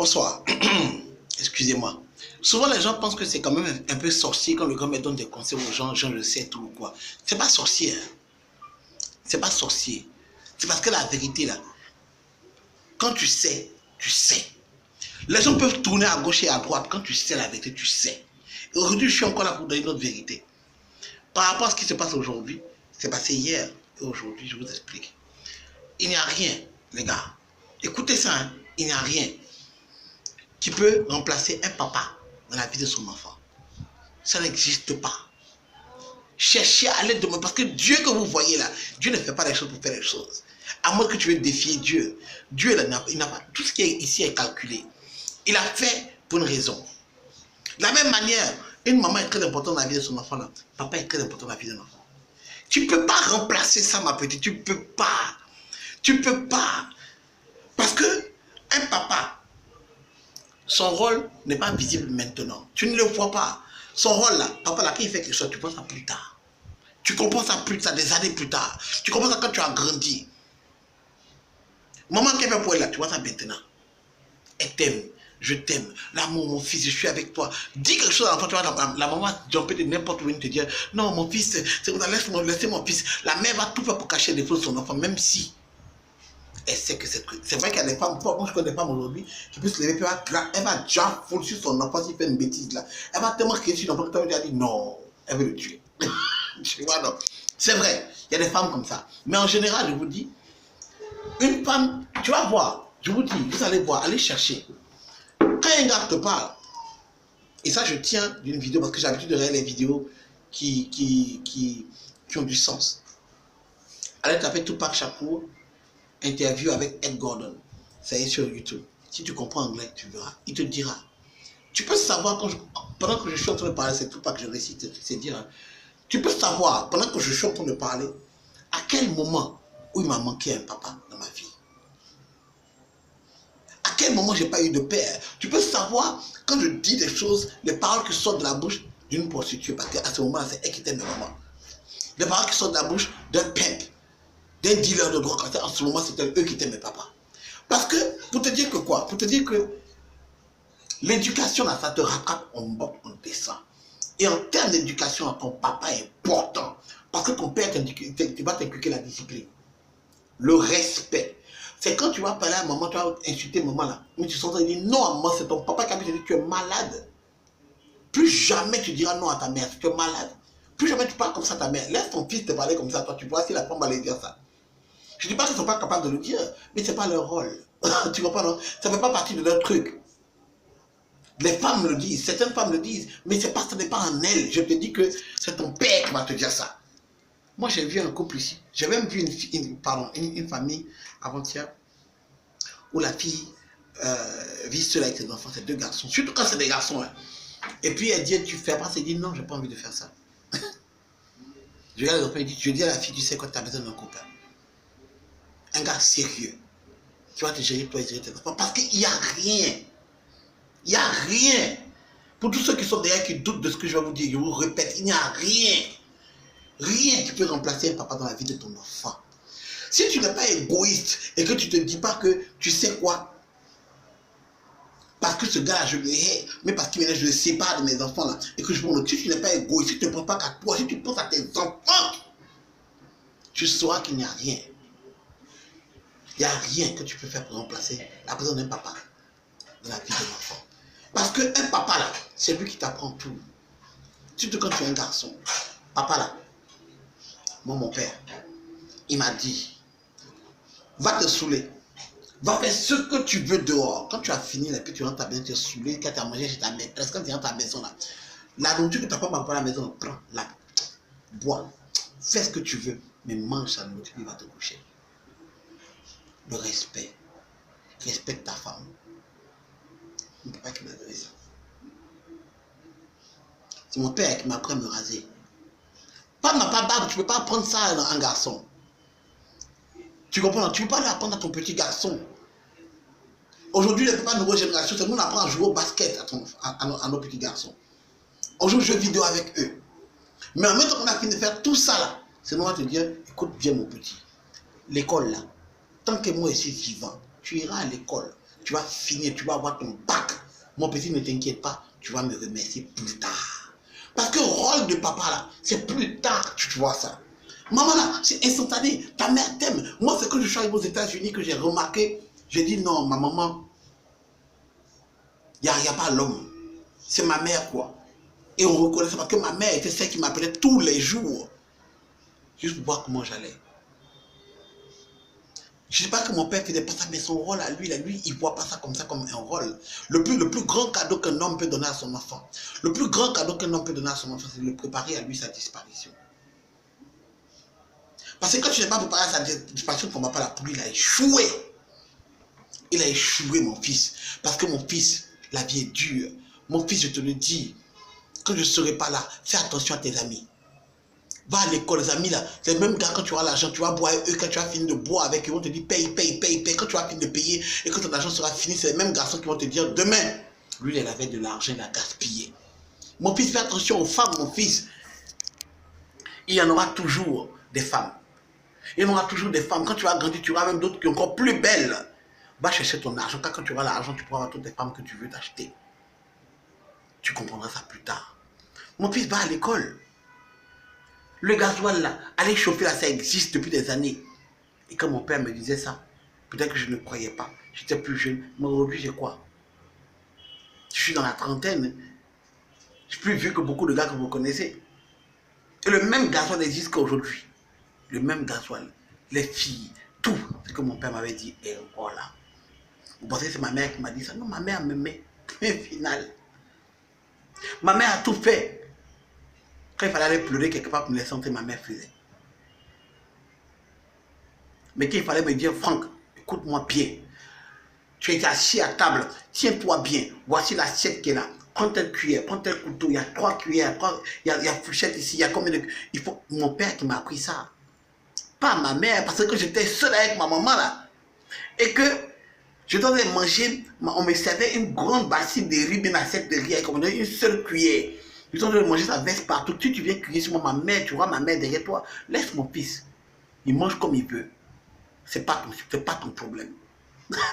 Bonsoir. Excusez-moi. Souvent, les gens pensent que c'est quand même un peu sorcier quand le grand-mère donne des conseils aux gens, je le sais, tout ou quoi. C'est pas sorcier. Hein. C'est pas sorcier. C'est parce que la vérité, là, quand tu sais, tu sais. Les gens peuvent tourner à gauche et à droite. Quand tu sais la vérité, tu sais. Et aujourd'hui, je suis encore là pour donner notre vérité. Par rapport à ce qui se passe aujourd'hui, c'est passé hier et aujourd'hui, je vous explique. Il n'y a rien, les gars. Écoutez ça, hein. Il n'y a rien qui peut remplacer un papa dans la vie de son enfant. Ça n'existe pas. Cherchez à l'aide de moi, parce que Dieu que vous voyez là, Dieu ne fait pas les choses pour faire les choses. À moins que tu veux défier Dieu. Dieu, il n'a pas, tout ce qui est ici est calculé. Il a fait pour une raison. De la même manière, une maman est très importante dans la vie de son enfant là. Papa est très important dans la vie de l'enfant. Tu ne peux pas remplacer ça, ma petite. Tu ne peux pas. Tu ne peux pas. Parce que un papa, son rôle n'est pas visible maintenant. Tu ne le vois pas. Son rôle là, papa là, quand il fait quelque chose, tu vois ça plus tard. Tu comprends ça plus tard, des années plus tard. Tu comprends ça quand tu as grandi. Maman qui fait pour elle là, tu vois ça maintenant. Elle t'aime, je t'aime. L'amour, mon fils, je suis avec toi. Dis quelque chose à l'enfant, tu vois, la maman va jumper de n'importe où te dire, non, mon fils, laissez mon fils. La mère va tout faire pour cacher les défauts de son enfant, même si elle sait que c'est truc. C'est vrai qu'il y a des femmes, moi je connais des femmes aujourd'hui, qui peuvent se lever, puis elle va déjà foutre sur son enfant s'il fait une bêtise là. Elle va tellement crier sur l'enfant que tu as dit non, elle veut le tuer. Tu vois, non. C'est vrai, il y a des femmes comme ça. Mais en général, je vous dis, une femme, tu vas voir, je vous dis, vous allez voir, allez chercher. Quand un gars te parle, et ça je tiens d'une vidéo, parce que j'ai l'habitude de regarder les vidéos qui ont du sens. Allez taper Tupac Shakur, interview avec Ed Gordon. Ça y est sur YouTube. Si tu comprends anglais, tu verras. Il te dira. Tu peux savoir, pendant que je suis en train de parler, c'est Tupac que je récite, c'est dire. Hein. Tu peux savoir, pendant que je suis en train de parler, à quel moment où il m'a manqué un papa dans ma vie. À quel moment j'ai pas eu de père. Tu peux savoir, quand je dis des choses, les paroles qui sortent de la bouche d'une prostituée, parce qu'à ce moment-là, c'est elle qui était ma maman. Les paroles qui sortent de la bouche d'un pimp, d'un dealer de drogue. En ce moment, c'était eux qui étaient mes papas. Parce que, pour te dire que quoi? Pour te dire que l'éducation, là, ça te rattrape, on monte, on descend. Et en termes d'éducation, ton papa est important. Parce que ton père va t'inculquer la discipline. Le respect. C'est quand tu vas parler à maman, tu vas insulter maman là. Mais tu sens dire non à maman, c'est ton papa qui a dit que tu es malade. Plus jamais tu diras non à ta mère, tu es malade. Plus jamais tu parles comme ça à ta mère. Laisse ton fils te parler comme ça, toi tu vois si la femme va lui dire ça. Je ne dis pas qu'ils ne sont pas capables de le dire, mais ce n'est pas leur rôle. Tu comprends, non? Ça ne fait pas partie de leur truc. Les femmes le disent, certaines femmes le disent, mais ce n'est pas en elles. Je te dis que c'est ton père qui va te dire ça. Moi, j'ai vu un couple ici. J'ai même vu une famille avant-hier où la fille vit seule avec ses enfants, ses deux garçons. Surtout quand c'est des garçons. Hein. Et puis elle dit, tu fais pas, elle dit non, j'ai pas envie de faire ça. Je regarde les enfants, je dis à la fille, tu sais quoi, tu as besoin d'un copain. Un gars sérieux. Tu vas te gérer toi et gérer tes enfants. Parce qu'il n'y a rien. Il n'y a rien. Pour tous ceux qui sont derrière, qui doutent de ce que je vais vous dire, je vous répète, il n'y a rien. Rien qui peut remplacer un papa dans la vie de ton enfant. Si tu n'es pas égoïste et que tu ne te dis pas que tu sais quoi, parce que ce gars-là, je le hais, mais parce qu'il je le sépare de mes enfants là, et que je m'en occupe, si tu n'es pas égoïste, si tu ne penses pas qu'à toi, si tu penses à tes enfants, tu sauras qu'il n'y a rien. Il n'y a rien que tu peux faire pour remplacer la présence d'un papa dans la vie de l'enfant. Parce qu'un papa là, c'est lui qui t'apprend tout. Surtout quand tu es un garçon. Papa là, moi mon père, il m'a dit, va te saouler. Va faire ce que tu veux dehors. Quand tu as fini, et puis tu rentres à la maison, tu es saoulé, quand tu as mangé chez ta maîtresse, quand tu rentres à la maison là, la nourriture que ta femme a pour la maison, prends-la, bois, fais ce que tu veux, mais mange sa nourriture, il va te coucher. Le respect. Respecte ta femme. Mon papa qui m'a donné ça. C'est mon père qui m'a appris à me raser. Pas ma barbe, tu ne peux pas apprendre ça à un garçon. Tu comprends? Tu ne peux pas l'apprendre à ton petit garçon. Aujourd'hui, les papas de nouvelle génération, c'est nous on apprend à jouer au basket à nos petits garçons. On joue aux jeux vidéo avec eux. Mais en même temps qu'on a fini de faire tout ça là, c'est nous on va te dire, écoute bien mon petit, l'école là, tant que moi ici vivant, tu iras à l'école. tu vas finir, tu vas avoir ton bac. Mon petit, ne t'inquiète pas, tu vas me remercier plus tard. Parce que le rôle de papa là, c'est plus tard que tu vois ça. Maman là, c'est instantané. Ta mère t'aime. Moi, c'est quand je suis arrivé aux États-Unis que j'ai remarqué. J'ai dit non, ma maman, il n'y a pas l'homme. C'est ma mère, quoi. Et on reconnaissait parce que ma mère était celle qui m'appelait tous les jours. Juste pour voir comment j'allais. Je ne sais pas que mon père faisait pas ça, mais son rôle à lui, il ne voit pas ça comme un rôle. Le plus grand cadeau qu'un homme peut donner à son enfant, le plus grand cadeau qu'un homme peut donner à son enfant, c'est de le préparer à lui sa disparition. Parce que quand tu n'es pas préparé à sa disparition, ton papa, pour lui, il a échoué. Il a échoué, mon fils. Parce que mon fils, la vie est dure. Mon fils, je te le dis, quand je ne serai pas là, fais attention à tes amis. Va à l'école, les amis là, c'est le même gars, quand tu auras l'argent, tu vas boire eux, quand tu vas finir de boire avec eux, ils vont te dire paye. Quand tu vas finir de payer et quand ton argent sera fini, c'est les mêmes garçons qui vont te dire demain. Lui, il avait de l'argent, il a gaspillé. Mon fils, fais attention aux femmes, mon fils. Il y en aura toujours des femmes. Il y en aura toujours des femmes. Quand tu vas grandir, tu auras même d'autres qui sont encore plus belles. Va chercher ton argent. Quand tu auras l'argent, tu pourras avoir toutes les femmes que tu veux t'acheter. Tu comprendras ça plus tard. Mon fils va à l'école. Le gasoil là, aller chauffer là, ça existe depuis des années. Et quand mon père me disait ça, peut-être que je ne croyais pas. J'étais plus jeune. Mais aujourd'hui, j'ai quoi? Je suis dans la trentaine. Je suis plus vieux que beaucoup de gars que vous connaissez. Et le même gasoil existe qu'aujourd'hui. Le même gasoil. Les filles, tout ce que mon père m'avait dit. Et voilà. Vous pensez que c'est ma mère qui m'a dit ça? Non, ma mère me met. Mais final. Ma mère a tout fait. Quand il fallait aller pleurer quelque part pour me laisser entrer, ma mère faisait. Mais quand il fallait me dire, Franck, écoute-moi bien. Tu es assis à table, tiens-toi bien. Voici l'assiette qui est là. Prends telle cuillère, prends tel couteau. Il y a 3 cuillères, il y a fourchette ici. Il y a combien de... Il faut... Mon père qui m'a appris ça. Pas ma mère, parce que j'étais seul avec ma maman là. Et que je devais manger, on me servait une grande bassine de riz, une assiette de riz avec une seule cuillère. Je devais manger, ça verse partout. Si tu viens cueillir sur moi, ma mère, tu vois ma mère derrière toi, laisse mon fils. Il mange comme il veut. C'est pas ton problème.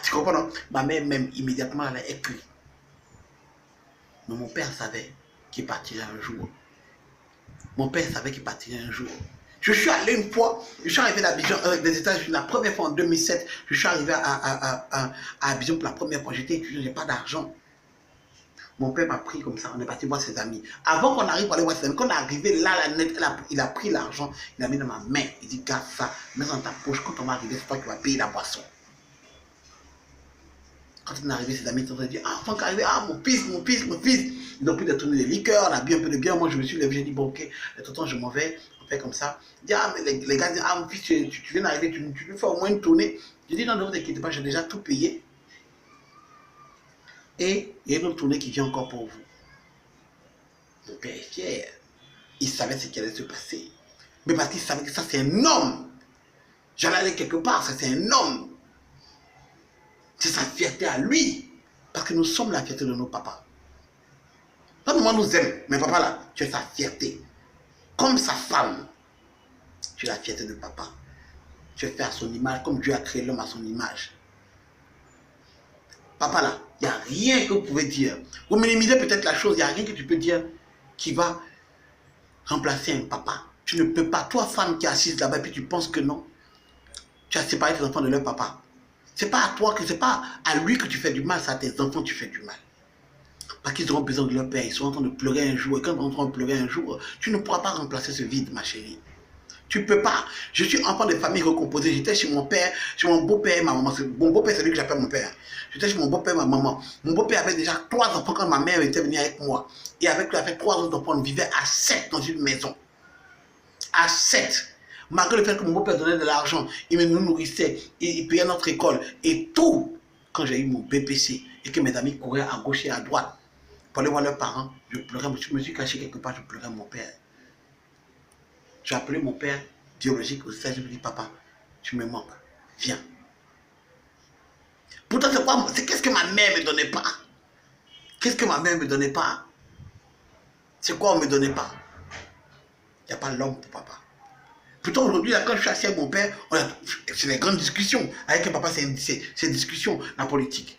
Tu comprends, non? Ma mère même immédiatement elle a écrit. Mais mon père savait qu'il partirait un jour. Mon père savait qu'il partirait un jour. Je suis allé une fois, je suis arrivé d'Abidjan, des États-Unis, la première fois en 2007, je suis arrivé à Abidjan pour la première fois. J'étais étudiant, je n'ai pas d'argent. Mon père m'a pris comme ça, on est parti voir ses amis. Avant qu'on arrive pour aller voir ses amis, quand on est arrivé là, il a pris l'argent, il l'a mis dans ma main. Il dit, garde ça, mets dans ta poche, quand on va arriver, c'est toi qui vas payer la boisson. Quand on est arrivé, ses amis sont dit, ah, Franck est arrivé, ah, mon fils. Ils ont pris des tournées de liqueur, on a bu un peu de bière. Moi, je me suis levé, j'ai dit, bon, ok, de temps en temps, je m'en vais, on fait comme ça. Il dit, ah, mais les gars disent, ah, mon fils, tu viens d'arriver, tu lui fais au moins une tournée. Je dis, non, ne vous inquiétez pas, j'ai déjà tout payé. Et il y a une autre tournée qui vient encore pour vous. Mon père est fier. Il savait ce qui allait se passer. Mais parce qu'il savait que ça, c'est un homme. J'allais aller quelque part, ça, c'est un homme. C'est sa fierté à lui. Parce que nous sommes la fierté de nos papas. La maman nous aime. Mais papa, là, tu es sa fierté. Comme sa femme. Tu es la fierté de papa. Tu es fait à son image, comme Dieu a créé l'homme à son image. Papa, là, il n'y a rien que vous pouvez dire. Vous minimisez peut-être la chose, il n'y a rien que tu peux dire qui va remplacer un papa. Tu ne peux pas. Toi, femme qui est assise là-bas, et puis tu penses que non. Tu as séparé tes enfants de leur papa. C'est pas à toi, c'est pas à lui que tu fais du mal, c'est à tes enfants que tu fais du mal. Parce qu'ils auront besoin de leur père, ils sont en train de pleurer un jour, et quand ils sont en train de pleurer un jour, tu ne pourras pas remplacer ce vide, ma chérie. Tu ne peux pas. Je suis enfant de famille recomposée. J'étais chez mon père, chez mon beau-père et ma maman. Mon beau-père, c'est lui que j'appelle mon père. J'étais chez mon beau-père et ma maman. Mon beau-père avait déjà 3 enfants quand ma mère était venue avec moi. Et avec lui, avec 3 autres enfants, on vivait à 7 dans une maison. À 7. Malgré le fait que mon beau-père donnait de l'argent, il nous nourrissait, il payait notre école. Et tout, quand j'ai eu mon BPC et que mes amis couraient à gauche et à droite pour aller voir leurs parents, je pleurais. Je me suis caché quelque part, je pleurais mon père. J'ai appelé mon père biologique au sein, je lui ai dit, papa, tu me manques, viens. Pourtant, c'est quoi? Qu'est-ce que ma mère ne me donnait pas? Qu'est-ce que ma mère ne me donnait pas? C'est quoi on ne me donnait pas? Il n'y a pas l'homme pour papa. Pourtant, aujourd'hui, quand je suis assis avec mon père, c'est des grandes discussions. Avec un papa, c'est une discussion, la politique.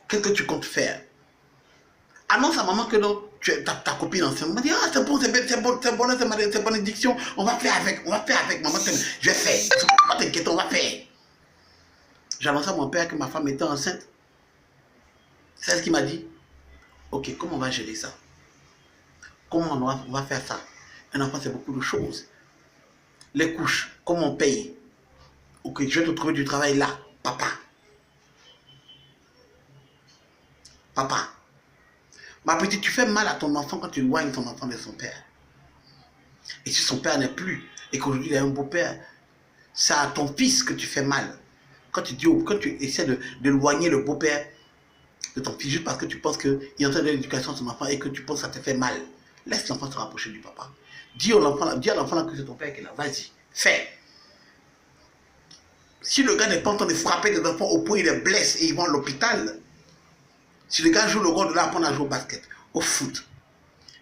Qu'est-ce que tu comptes faire? Annonce à maman que non, ta copine ancienne m'a dit, ah c'est bon, c'est bonne édiction, on va faire avec, maman, je vais faire, pas t'inquiète, on va faire. J'annonce à mon père que ma femme était enceinte. C'est ce qu'il m'a dit. Ok, comment on va gérer ça? Comment on va faire ça? Un enfant, c'est beaucoup de choses. Les couches, comment on paye? Ok, je vais te trouver du travail là, papa. Papa. Ma petite, tu fais mal à ton enfant quand tu éloignes ton enfant de son père. Et si son père n'est plus, et qu'aujourd'hui il a un beau-père, c'est à ton fils que tu fais mal. Quand tu essaies d'éloigner le beau-père de ton fils juste parce que tu penses qu'il est en train de l'éducation de son enfant et que tu penses que ça te fait mal, laisse l'enfant se rapprocher du papa. Dis à l'enfant que c'est ton père qui est là, vas-y, fais. Si le gars n'est pas en train de frapper les enfants au point où il les blesse et ils vont à l'hôpital, si le gars joue le rôle de l'apprendre à jouer au basket, au foot,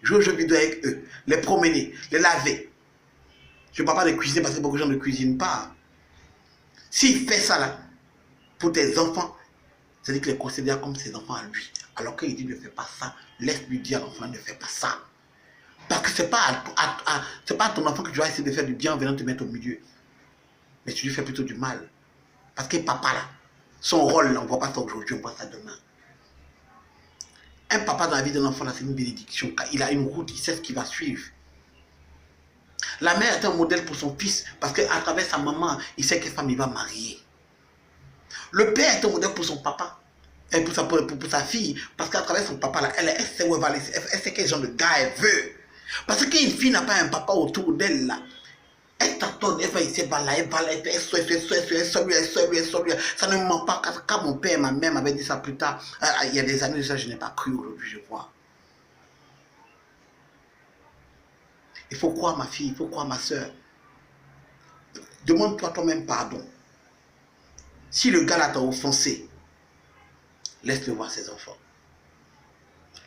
jouer aux jeux vidéo avec eux, les promener, les laver. Je ne parle pas de cuisiner parce que beaucoup de gens ne cuisinent pas. S'il fait ça là, pour tes enfants, c'est-à-dire qu'il les considère comme ses enfants à lui. Alors qu'il dit ne fais pas ça, laisse-lui dire à l'enfant ne fais pas ça. Parce que ce n'est pas, à ton enfant que tu vas essayer de faire du bien en venant te mettre au milieu. Mais tu lui fais plutôt du mal. Parce que papa là, son rôle là, on ne voit pas ça aujourd'hui, on voit ça demain. Un papa dans la vie d'un enfant là, c'est une bénédiction. Il a une route, il sait ce qu'il va suivre. La mère est un modèle pour son fils parce qu'à travers sa maman, il sait quelle femme il va marier. Le père est un modèle pour son papa et pour sa fille parce qu'à travers son papa, là, elle sait où elle va aller, elle sait quel genre de gars elle veut. Parce qu'une fille n'a pas un papa autour d'elle là, elle t'attend, elle va ici, elle va là, elle ça ne me ment pas. Quand mon père et ma mère m'avaient dit ça plus tard, il y a des années de ça, je n'ai pas cru, aujourd'hui je vois. Il faut croire ma fille, il faut croire ma soeur. Demande-toi toi-même pardon. Si le gars là t'a offensé, laisse-le voir ses enfants.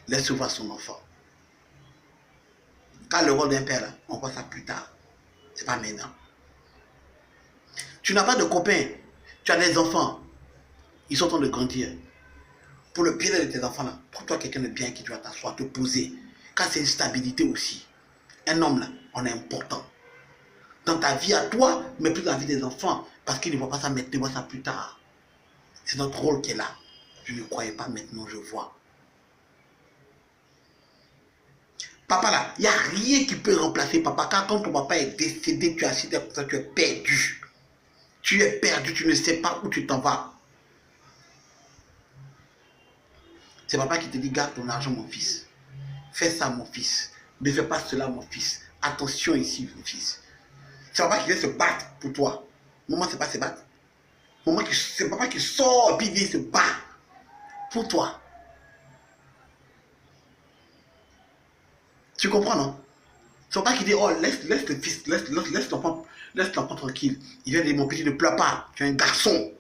Laisse-le voir son enfant. Car le rôle d'un père, là, on voit ça plus tard. C'est pas maintenant. Tu n'as pas de copains. Tu as des enfants. Ils sont en train de grandir. Pour le bien de tes enfants, là, prends-toi quelqu'un de bien qui doit t'asseoir, te poser. Car c'est une stabilité aussi. Un homme, là, on est important. Dans ta vie à toi, mais plus dans la vie des enfants. Parce qu'ils ne voient pas ça maintenant, ils voient ça plus tard. C'est notre rôle qui est là. Je ne croyais pas maintenant, je vois. Papa là, il n'y a rien qui peut remplacer papa. Car quand ton papa est décédé, tu as assis comme ça, tu es perdu. Tu es perdu, tu ne sais pas où tu t'en vas. C'est papa qui te dit, garde ton argent mon fils. Fais ça mon fils. Ne fais pas cela mon fils. Attention ici mon fils. C'est papa qui vient se battre pour toi. Maman, c'est pas se battre. C'est papa qui sort et puis vient se battre pour toi. Tu comprends, non? C'est papa qui dit, oh, laisse le fils, laisse l'enfant tranquille. Il vient dire, mon petit, ne pleure pas. Tu es un garçon.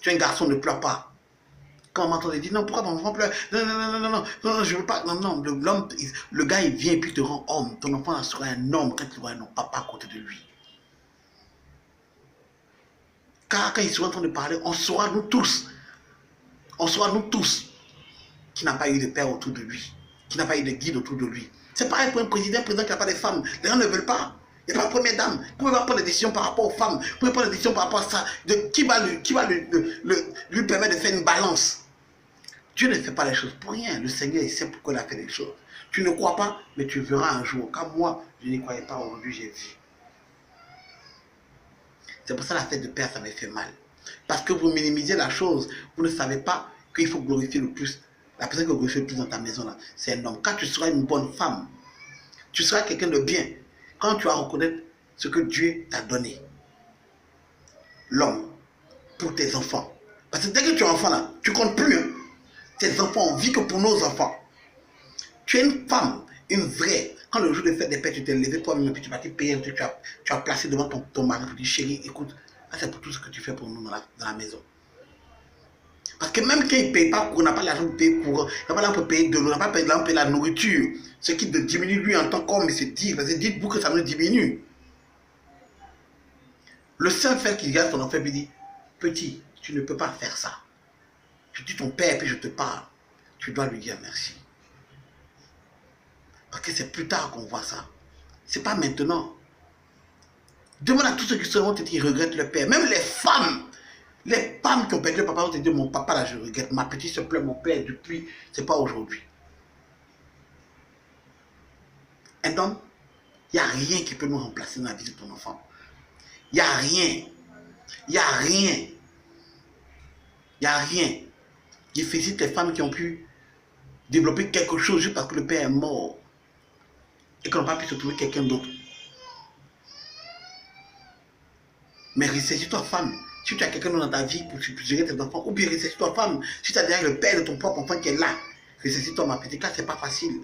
Tu es un garçon, ne pleure pas. Quand maman t'entend dire, non, pourquoi mon enfant pleure? Non, je veux pas. Non, le gars, il vient et puis te rend homme. Ton enfant sera un homme quand il aura un papa à côté de lui. Car quand il sera en train de parler, on saura nous tous. On saura nous tous qui n'a pas eu de père autour de lui, qui n'a pas eu de guide autour de lui. C'est pareil pour un président qui n'a pas de femmes. Les gens ne veulent pas. Il n'y a pas de première dame. Vous pouvez pas prendre des décisions par rapport aux femmes. Vous pouvez prendre des décisions par rapport à ça. Qui va lui permettre de faire une balance? Dieu ne fait pas les choses pour rien. Le Seigneur, il sait pourquoi il a fait les choses. Tu ne crois pas, mais tu verras un jour. Comme moi, je n'y croyais pas, aujourd'hui j'ai vu. C'est pour ça la fête de Père, ça m'a fait mal. Parce que vous minimisez la chose. Vous ne savez pas qu'il faut glorifier le plus. La personne que vous glorifiez le plus dans ta maison, là, c'est un homme. Quand tu seras une bonne femme, tu seras quelqu'un de bien. Quand tu vas reconnaître ce que Dieu t'a donné. L'homme, pour tes enfants. Parce que dès que tu es enfant, là, tu ne comptes plus. Hein. Tes enfants, on vit que pour nos enfants. Tu es une femme, une vraie. Quand le jour de fête des pères, tu t'es levé toi-même et puis tu vas te payer un truc, tu as placé devant ton mari pour dire, chérie, écoute, c'est pour tout ce que tu fais pour nous dans la maison. Parce que même quand il ne paye pas, on n'a pas l'argent pour payer courant, on n'a pas l'argent pour payer de l'eau, on n'a pas l'argent pour payer la nourriture. Ce qui diminue lui en tant qu'homme, mais c'est dire, parce que dites-vous que ça nous diminue. Le seul fait qu'il garde ton enfant et dit, petit, tu ne peux pas faire ça. Je dis ton père et puis je te parle. Tu dois lui dire merci. Parce que c'est plus tard qu'on voit ça. C'est pas maintenant. Demande à tous ceux qui seront te dire qu'ils regrettent le père. Même les femmes qui ont perdu le papa vont te dire mon papa là je regrette. Ma petite se plaît, mon père depuis, c'est pas aujourd'hui. Un homme, il n'y a rien qui peut nous remplacer dans la vie de ton enfant. Il n'y a rien. Il n'y a rien. Il n'y a rien. Je félicite les femmes qui ont pu développer quelque chose juste parce que le père est mort et qu'on n'a pas pu se trouver quelqu'un d'autre. Mais ressaisis-toi femme, si tu as quelqu'un dans ta vie pour gérer tes enfants, ou bien ressaisis-toi femme, si tu as déjà le père de ton propre enfant qui est là, ressaisis-toi ma petite, là c'est pas facile.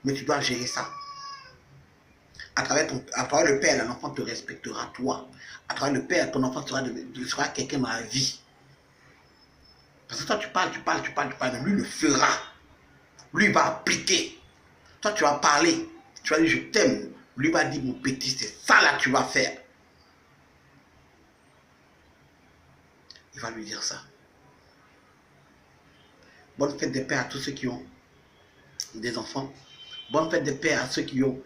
Mais tu dois gérer ça. À travers le père, l'enfant te respectera toi. À travers le père, ton enfant sera quelqu'un dans la vie. Parce que toi tu parles, lui le fera. Lui va appliquer. Toi tu vas parler, tu vas dire je t'aime. Lui va dire mon petit, c'est ça là que tu vas faire. Il va lui dire ça. Bonne fête des pères à tous ceux qui ont des enfants. Bonne fête des pères à ceux qui ont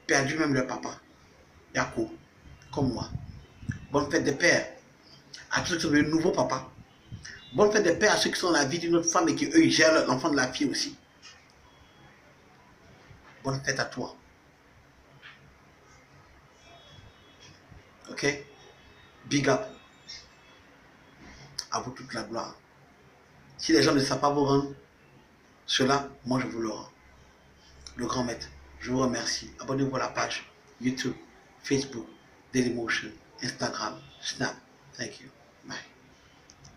perdu même leur papa. Yako, comme moi. Bonne fête des pères à tous ceux qui ont le nouveau papa. Bonne fête des pères à ceux qui sont dans la vie d'une autre femme et qui eux ils gèrent l'enfant de la fille aussi. Bonne fête à toi. Ok? Big up. À vous toute la gloire. Si les gens ne savent pas vous rendre cela, moi je vous le rends. Le grand maître, je vous remercie. Abonnez-vous à la page YouTube, Facebook, Dailymotion, Instagram, Snap. Thank you. Bye.